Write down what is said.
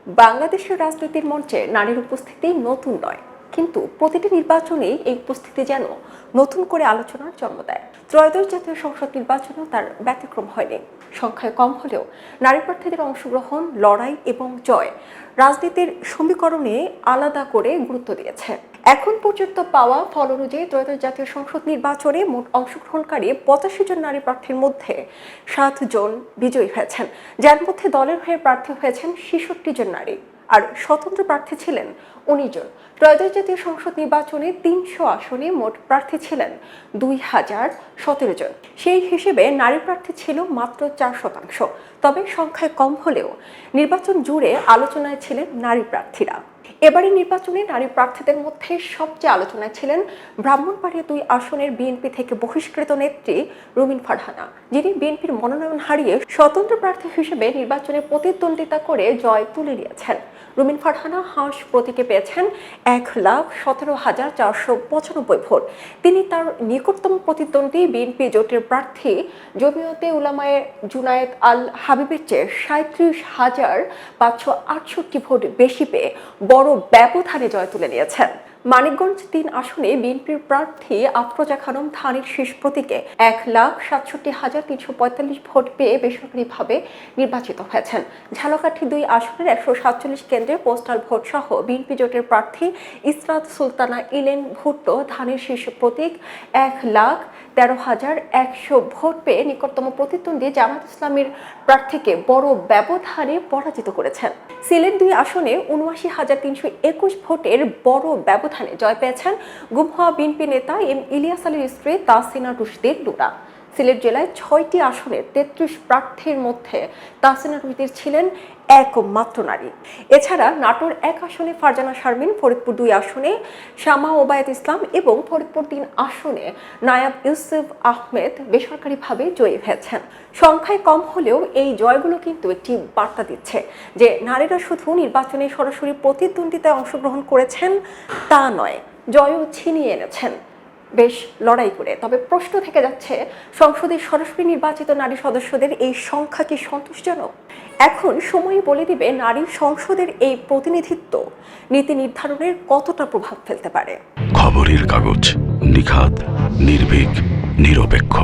বাংলাদেশের রাজনীতির মঞ্চে নারীর উপস্থিতি নতুন নয়, কিন্তু প্রতিটি নির্বাচনেই এই উপস্থিতি যেন নতুন করে আলোচনার জন্ম দেয়। ত্রয়োদশ জাতীয় সংসদ নির্বাচনেও তার ব্যতিক্রম হয়নি। সংখ্যায় কম হলেও নারী প্রার্থীদের অংশগ্রহণ, লড়াই এবং জয় রাজনীতির সমীকরণে আলাদা করে গুরুত্ব দিয়েছে। এখন পর্যন্ত পাওয়া ফল অনুযায়ী ত্রয়োদশ জাতীয় সংসদ নির্বাচনে মোট অংশগ্রহণকারী 85 জন নারী প্রার্থীর মধ্যে 7 জন বিজয়ী হয়েছেন, যার মধ্যে দলের হয়ে প্রার্থী হয়েছেন 66 জন নারী, আর স্বতন্ত্র প্রার্থী ছিলেন 19 জন। ত্রয়োদশ জাতীয় সংসদ নির্বাচনে 300 আসনে মোট প্রার্থী ছিলেন 2017 জন। সেই হিসেবে নারী প্রার্থী ছিল মাত্র 4%। তবে সংখ্যায় কম হলেও নির্বাচন জুড়ে আলোচনায় ছিলেন নারী প্রার্থীরা। এবারে নির্বাচনে নারী প্রার্থীদের মধ্যে সবচেয়ে আলোচনায় ছিলেন ব্রাহ্মণবাড়িয়া 2 আসনের বিএনপি থেকে বহিষ্কৃত নেত্রী রুমিন ফারহানা, যিনি বিএনপির মনোনয়ন হারিয়ে স্বতন্ত্র প্রার্থী হিসেবে নির্বাচনে প্রতিদ্বন্দ্বিতা করে জয় তুলে নিয়েছেন। রুমিন ফারহানা হাঁস প্রতীকে পেয়েছেন 1,17,495 ভোট। তিনি তার নিকটতম প্রতিদ্বন্দ্বী বিএনপি জোটের প্রার্থী জমিয়তে উলামায়ে জুনায়েদ আল হাবিবের চেয়ে 37,568 ভোট বেশি পেয়ে বড় ব্যবধানে জয় তুলে নিয়েছেন। মানিকগঞ্জ 3 আসনে বিএনপির প্রার্থী আফরোজা খানম ধানের শীষ প্রতীকে 1,67,345 ভোট পেয়ে বেসরকারিভাবে নির্বাচিত হয়েছেন। ঝালকাঠি 2 আসনের 147 কেন্দ্রে পোস্টাল ভোট সহ বিএনপি জোটের প্রার্থী ইসরাত সুলতানা ইলেন ভুট্টো ধানের শীষ প্রতীক 1,13,100 ভোট পেয়ে নিকটতম প্রতিদ্বন্দ্বী জামাত ইসলামীর প্রার্থীকে বড় ব্যবধানে পরাজিত করেছেন। সিলেট 2 আসনে ৭৯,৩২১ ভোটের বড় ব্যবধানে জয় পেয়েছেন গুমহা বিএনপি নেতা এম ইলিয়াস আলীর স্ত্রী তাহসিনা রুশদীর লুরা। সিলেট জেলায় 6টি আসনের 33 প্রার্থীর মধ্যে তাহসিনা রুশদীর ছিলেন একমাত্র নারী। এছাড়া নাটোর 1 আসনে ফারজানা শারমিন, ফরিদপুর 2 আসনে শামা ওবায়দ ইসলাম এবং ফরিদপুর 3 আসনে নায়াব ইউসুফ আহমেদ বেসরকারিভাবে জয়ী হয়েছেন। সংখ্যায় কম হলেও এই জয়গুলো কিন্তু একটি বার্তা দিচ্ছে যে নারীরা শুধু নির্বাচনে সরাসরি প্রতিদ্বন্দ্বিতায় অংশগ্রহণ করেছেন তা নয়, জয়ও ছিনিয়ে এনেছেন বেশ লড়াই করে। তবে প্রশ্ন থেকে যাচ্ছে, সংসদের সরাসরি নির্বাচিত নারী সদস্যদের এই সংখ্যা কি সন্তোষজনক? এখন সময়ই বলে দিবে নারী সংসদের এই প্রতিনিধিত্ব নীতি নির্ধারণের কতটা প্রভাব ফেলতে পারে। খবরের কাগজ, নিখাত, নির্ভীক, নিরপেক্ষ।